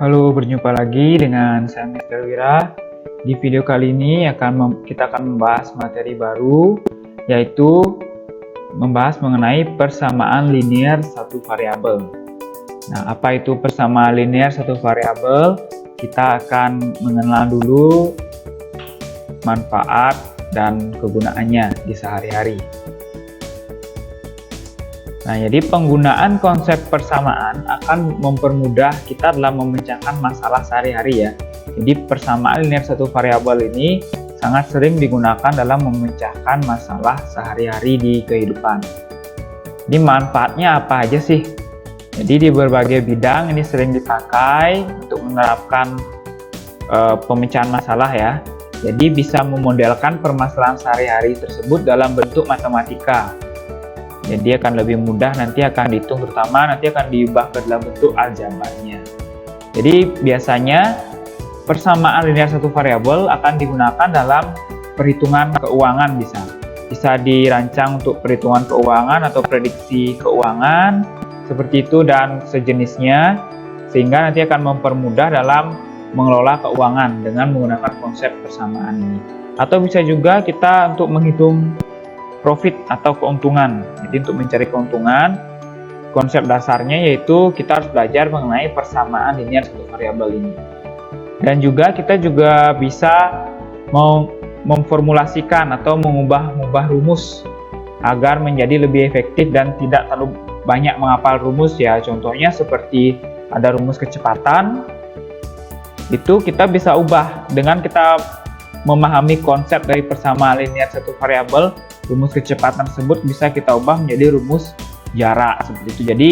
Halo, berjumpa lagi dengan saya Mr. Wira. Di video kali ini kita akan membahas materi baru, yaitu membahas mengenai persamaan linear satu variabel. Nah, apa itu persamaan linear satu variabel? Kita akan mengenal dulu manfaat dan kegunaannya di sehari-hari. Nah, jadi penggunaan konsep persamaan akan mempermudah kita dalam memecahkan masalah sehari-hari ya. Jadi persamaan linear satu variabel ini sangat sering digunakan dalam memecahkan masalah sehari-hari di kehidupan. Ini manfaatnya apa aja sih? Jadi di berbagai bidang ini sering dipakai untuk menerapkan pemecahan masalah ya. Jadi bisa memodelkan permasalahan sehari-hari tersebut dalam bentuk matematika. Jadi akan lebih mudah nanti akan dihitung, terutama nanti akan diubah ke dalam bentuk aljabarnya. Jadi biasanya persamaan linear satu variabel akan digunakan dalam perhitungan keuangan bisa dirancang untuk perhitungan keuangan atau prediksi keuangan seperti itu dan sejenisnya, sehingga nanti akan mempermudah dalam mengelola keuangan dengan menggunakan konsep persamaan ini. Atau bisa juga kita untuk menghitung profit atau keuntungan. Jadi untuk mencari keuntungan, konsep dasarnya yaitu kita harus belajar mengenai persamaan linear satu variabel ini. Dan juga kita juga bisa memformulasikan atau mengubah rumus agar menjadi lebih efektif dan tidak terlalu banyak menghafal rumus ya. Contohnya seperti ada rumus kecepatan, itu kita bisa ubah dengan kita memahami konsep dari persamaan linear satu variabel. Rumus kecepatan tersebut bisa kita ubah menjadi rumus jarak seperti itu. Jadi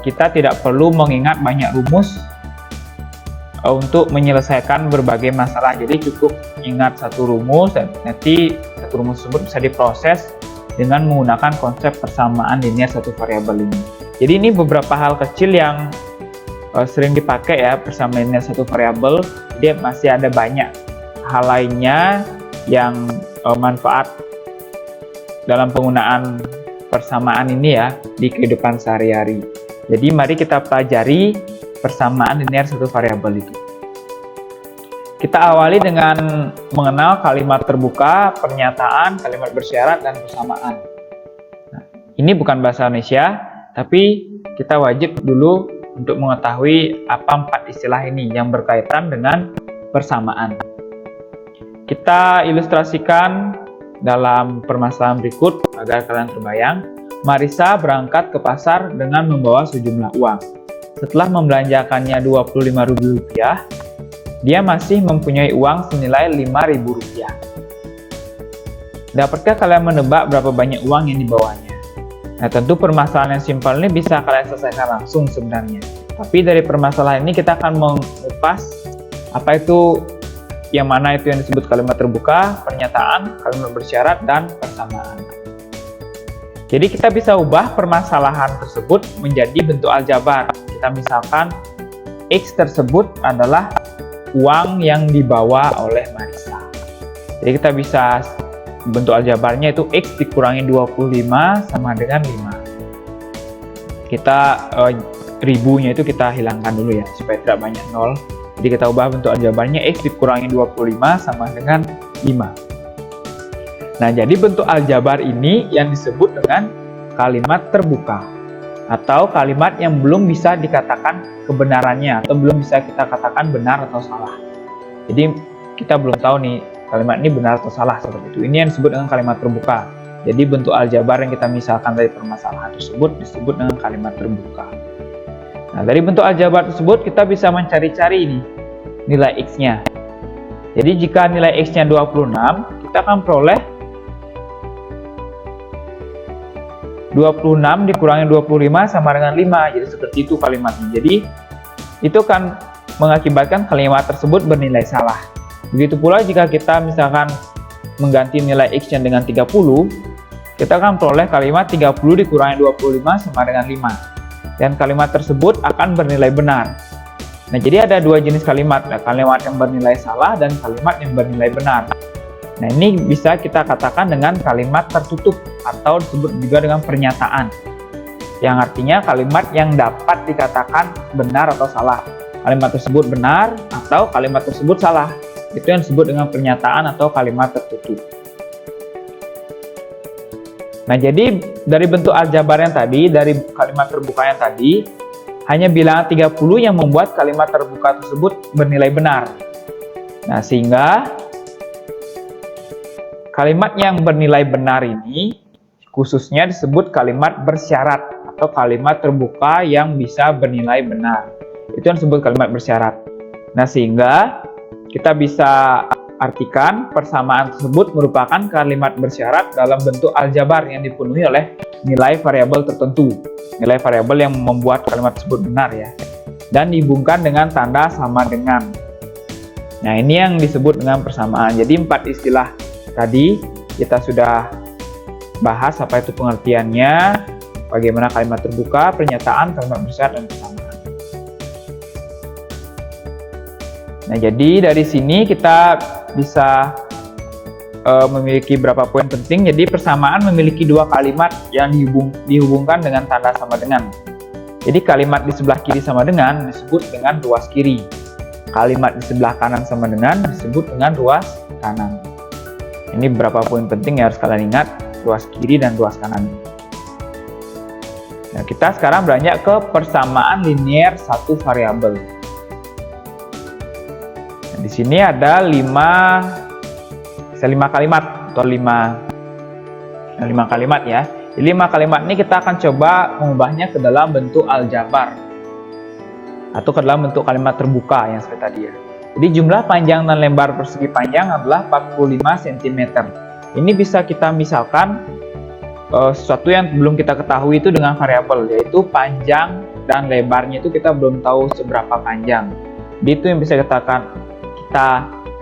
kita tidak perlu mengingat banyak rumus untuk menyelesaikan berbagai masalah. Jadi cukup ingat satu rumus dan nanti satu rumus tersebut bisa diproses dengan menggunakan konsep persamaan linear satu variabel ini. Jadi ini beberapa hal kecil yang sering dipakai ya persamaan linear satu variabel. Dia masih ada banyak hal lainnya yang manfaat dalam penggunaan persamaan ini ya di kehidupan sehari-hari. Jadi mari kita pelajari persamaan linear satu variabel itu. Kita awali dengan mengenal kalimat terbuka, pernyataan, kalimat bersyarat, dan persamaan. Nah, ini bukan bahasa Indonesia, tapi kita wajib dulu untuk mengetahui apa 4 istilah ini yang berkaitan dengan persamaan. Kita ilustrasikan dalam permasalahan berikut agar kalian terbayang. Marisa berangkat ke pasar dengan membawa sejumlah uang. Setelah membelanjakannya Rp25.000, dia masih mempunyai uang senilai Rp5.000. Dapatkah kalian menebak berapa banyak uang yang dibawanya? Nah, tentu permasalahan yang simpel ini bisa kalian selesaikan langsung sebenarnya. Tapi dari permasalahan ini kita akan mengupas apa itu yang mana itu yang disebut kalimat terbuka, pernyataan, kalimat bersyarat, dan persamaan. Jadi kita bisa ubah permasalahan tersebut menjadi bentuk aljabar. Kita misalkan X tersebut adalah uang yang dibawa oleh Marisa. Jadi kita bisa bentuk aljabarnya itu X dikurangi 25 sama dengan 5. Kita ribunya itu kita hilangkan dulu ya supaya tidak banyak nol. Jadi kita ubah bentuk aljabarnya X dikurangi 25 sama dengan 5. Nah, jadi bentuk aljabar ini yang disebut dengan kalimat terbuka atau kalimat yang belum bisa dikatakan kebenarannya atau belum bisa kita katakan benar atau salah. Jadi kita belum tahu nih kalimat ini benar atau salah seperti itu. Ini yang disebut dengan kalimat terbuka. Jadi bentuk aljabar yang kita misalkan dari permasalahan tersebut disebut dengan kalimat terbuka. Nah, dari bentuk aljabar tersebut kita bisa mencari-cari ini nilai X-nya. Jadi jika nilai X-nya 26, kita akan peroleh 26 dikurangi 25 sama dengan 5. Jadi seperti itu kalimatnya. Jadi itu akan mengakibatkan kalimat tersebut bernilai salah. Begitu pula jika kita misalkan mengganti nilai X-nya dengan 30, kita akan peroleh kalimat 30 dikurangi 25 sama dengan 5. Dan kalimat tersebut akan bernilai benar. Nah, jadi ada dua jenis kalimat, kalimat yang bernilai salah dan kalimat yang bernilai benar. Nah, ini bisa kita katakan dengan kalimat tertutup atau disebut juga dengan pernyataan, yang artinya kalimat yang dapat dikatakan benar atau salah. kalimat tersebut benar atau kalimat tersebut salah. Itu yang disebut dengan pernyataan atau kalimat tertutup. Nah, jadi dari bentuk aljabar yang tadi, dari kalimat terbuka yang tadi, hanya bilangan 30 yang membuat kalimat terbuka tersebut bernilai benar. Nah, sehingga kalimat yang bernilai benar ini khususnya disebut kalimat bersyarat atau kalimat terbuka yang bisa bernilai benar. Itu yang disebut kalimat bersyarat. Nah, sehingga kita bisa artikan persamaan tersebut merupakan kalimat bersyarat dalam bentuk aljabar yang dipenuhi oleh nilai variabel tertentu. Nilai variabel yang membuat kalimat tersebut benar ya. Dan dihubungkan dengan tanda sama dengan. Nah, ini yang disebut dengan persamaan. Jadi 4 istilah tadi kita sudah bahas apa itu pengertiannya, bagaimana kalimat terbuka, pernyataan, kalimat bersyarat, dan persamaan. Nah, jadi dari sini kita bisa memiliki beberapa poin penting. Jadi persamaan memiliki 2 kalimat yang dihubungkan dengan tanda sama dengan. Jadi kalimat di sebelah kiri sama dengan disebut dengan ruas kiri. Kalimat di sebelah kanan sama dengan disebut dengan ruas kanan. Ini beberapa poin penting yang harus kalian ingat, ruas kiri dan ruas kanan. Nah, kita sekarang beranjak ke persamaan linear satu variabel. Nah, di sini ada 5 kalimat atau 5 kalimat ya. Jadi 5 kalimat ini kita akan coba mengubahnya ke dalam bentuk aljabar atau ke dalam bentuk kalimat terbuka yang seperti tadi ya. Jadi jumlah panjang dan lebar persegi panjang adalah 45 cm. Ini bisa kita misalkan sesuatu yang belum kita ketahui itu dengan variabel, yaitu panjang dan lebarnya itu kita belum tahu seberapa panjang. Jadi itu yang bisa kita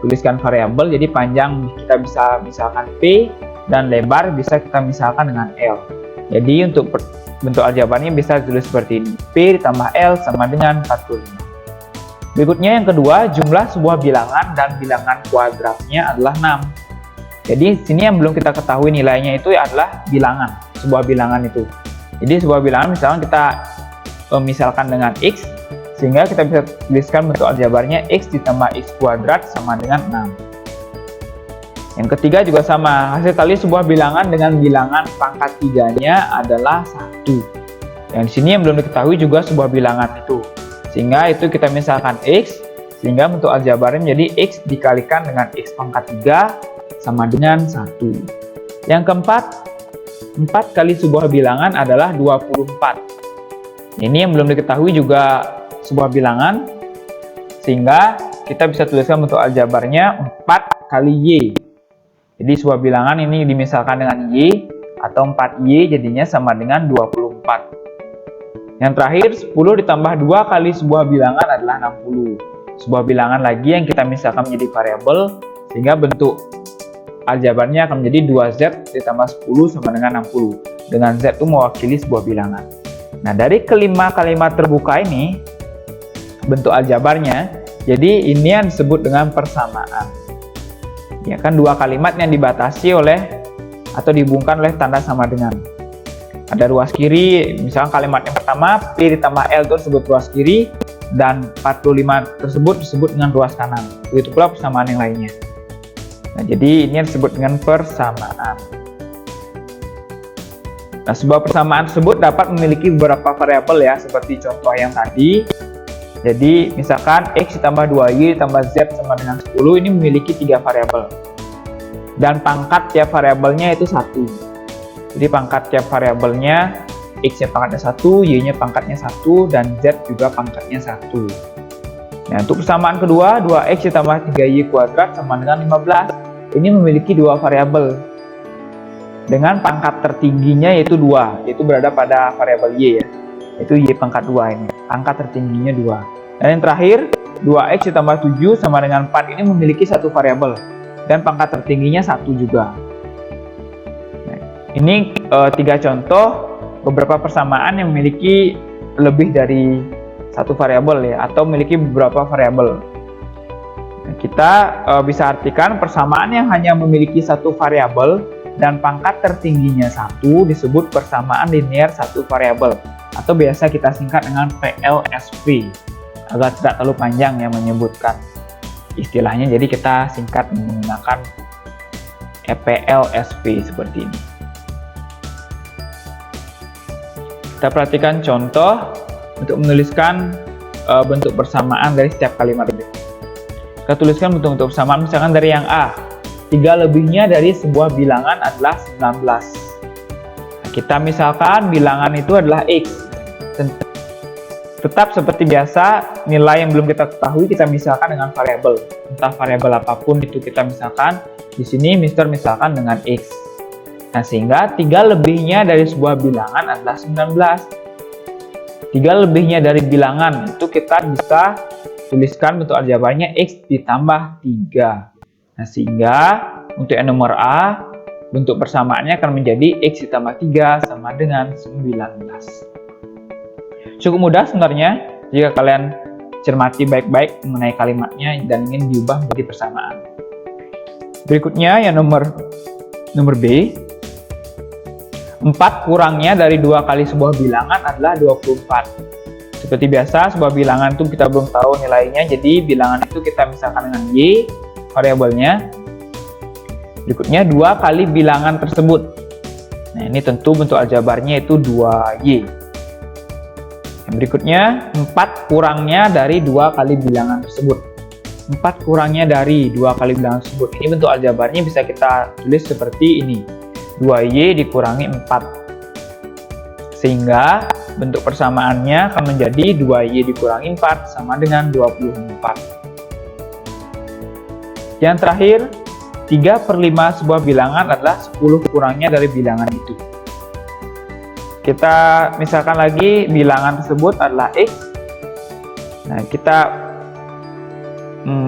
tuliskan variabel. Jadi panjang kita bisa misalkan P dan lebar bisa kita misalkan dengan L. Jadi untuk bentuk aljabarnya bisa ditulis seperti ini. P ditambah L sama dengan 45. Berikutnya yang kedua, jumlah sebuah bilangan dan bilangan kuadratnya adalah 6. Jadi sini yang belum kita ketahui nilainya itu adalah bilangan, sebuah bilangan itu. Jadi sebuah bilangan misalkan kita misalkan dengan X, sehingga kita bisa tuliskan bentuk aljabarnya X ditambah X kuadrat sama dengan 6. Yang ketiga juga sama, hasil kali sebuah bilangan dengan bilangan pangkat 3-nya adalah 1. Yang di sini yang belum diketahui juga sebuah bilangan itu. Sehingga itu kita misalkan X, sehingga bentuk aljabarnya menjadi X dikalikan dengan X pangkat 3 sama dengan 1. Yang keempat, 4 kali sebuah bilangan adalah 24. Ini yang belum diketahui juga sebuah bilangan, sehingga kita bisa tuliskan bentuk aljabarnya 4 kali Y. Jadi sebuah bilangan ini dimisalkan dengan Y atau 4Y jadinya sama dengan 24. Yang terakhir, 10 ditambah 2 kali sebuah bilangan adalah 60. Sebuah bilangan lagi yang kita misalkan menjadi variabel, sehingga bentuk aljabarnya akan menjadi 2Z ditambah 10 sama dengan 60. Dengan Z itu mewakili sebuah bilangan. Nah, dari kelima kalimat terbuka ini, bentuk aljabarnya, jadi ini yang disebut dengan persamaan. Ya kan, 2 kalimat yang dibatasi oleh atau dihubungkan oleh tanda sama dengan. Ada ruas kiri, misalnya kalimat yang pertama P ditambah L itu disebut ruas kiri, dan 45 tersebut disebut dengan ruas kanan. Begitu pula persamaan yang lainnya. Nah, jadi ini yang disebut dengan persamaan. Nah, sebuah persamaan tersebut dapat memiliki beberapa variabel ya, seperti contoh yang tadi. Jadi misalkan X ditambah 2Y ditambah Z sama dengan 10, ini memiliki 3 variabel. Dan pangkat tiap variabelnya itu 1. Jadi pangkat tiap variabelnya, X-nya pangkatnya 1, Y-nya pangkatnya 1, dan Z juga pangkatnya 1. Nah, untuk persamaan kedua, 2X ditambah 3Y kuadrat sama dengan 15. Ini memiliki 2 variabel. Dengan pangkat tertingginya yaitu 2, yaitu berada pada variabel Y ya. Itu Y pangkat 2 ini. Pangkat tertingginya 2. Dan yang terakhir, 2X ditambah 7 sama dengan 4 ini memiliki 1 variabel. Dan pangkat tertingginya 1 juga. Nah, ini 3 contoh beberapa persamaan yang memiliki lebih dari 1 variabel ya, atau memiliki beberapa variabel. Nah, kita bisa artikan persamaan yang hanya memiliki 1 variabel dan pangkat tertingginya 1 disebut persamaan linear 1 variabel, atau biasa kita singkat dengan PLSV. agar tidak terlalu panjang ya menyebutkan istilahnya, jadi kita singkat menggunakan EPLSP seperti ini. Kita perhatikan contoh untuk menuliskan bentuk persamaan dari setiap kalimat berikut. Kita tuliskan bentuk-bentuk persamaan, misalkan dari yang A, 3 lebihnya dari sebuah bilangan adalah 19. Nah, kita misalkan bilangan itu adalah X. Tetap seperti biasa, nilai yang belum kita ketahui kita misalkan dengan variabel. Entah variabel apapun itu kita misalkan, di sini Mister misalkan dengan X. Nah, sehingga 3 lebihnya dari sebuah bilangan adalah 19. 3 lebihnya dari bilangan itu kita bisa tuliskan bentuk aljabarnya X ditambah 3. Nah, sehingga untuk yang nomor A, bentuk persamaannya akan menjadi X ditambah 3 sama dengan 19. Cukup mudah sebenarnya jika kalian cermati baik-baik mengenai kalimatnya dan ingin diubah menjadi persamaan. Berikutnya yang nomor B. 4 kurangnya dari 2 kali sebuah bilangan adalah 24. Seperti biasa, sebuah bilangan itu kita belum tahu nilainya, jadi bilangan itu kita misalkan dengan Y, variabelnya. Berikutnya 2 kali bilangan tersebut. Nah, ini tentu bentuk aljabarnya itu 2Y. Yang berikutnya, 4 kurangnya dari 2 kali bilangan tersebut. 4 kurangnya dari 2 kali bilangan tersebut. Ini bentuk aljabarnya bisa kita tulis seperti ini. 2Y dikurangi 4. Sehingga bentuk persamaannya akan menjadi 2Y dikurangi 4 sama dengan 24. Yang terakhir, 3/5 sebuah bilangan adalah 10 kurangnya dari bilangan itu. Kita misalkan lagi bilangan tersebut adalah X. Nah, kita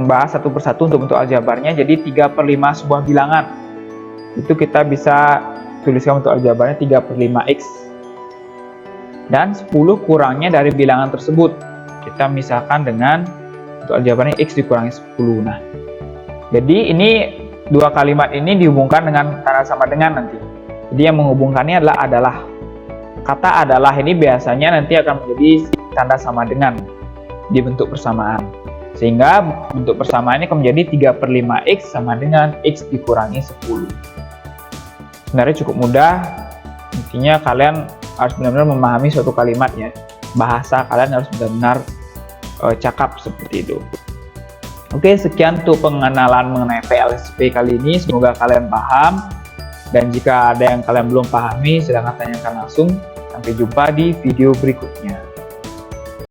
bahas satu persatu untuk bentuk aljabarnya. Jadi 3/5 sebuah bilangan itu kita bisa tuliskan untuk aljabarnya 3/5x, dan 10 kurangnya dari bilangan tersebut kita misalkan dengan untuk aljabarnya x dikurangi 10. Nah, jadi ini dua kalimat ini dihubungkan dengan tanda sama dengan nanti. Jadi yang menghubungkannya adalah kata adalah ini biasanya nanti akan menjadi tanda sama dengan di bentuk persamaan, sehingga bentuk persamaan ini akan menjadi 3/5x sama dengan x dikurangi 10. Sebenarnya cukup mudah, intinya kalian harus benar-benar memahami suatu kalimat ya. Bahasa kalian harus benar-benar cakap seperti itu. Oke, sekian untuk pengenalan mengenai PLSP kali ini. Semoga kalian paham. Dan jika ada yang kalian belum pahami, silahkan tanyakan langsung. Sampai jumpa di video berikutnya.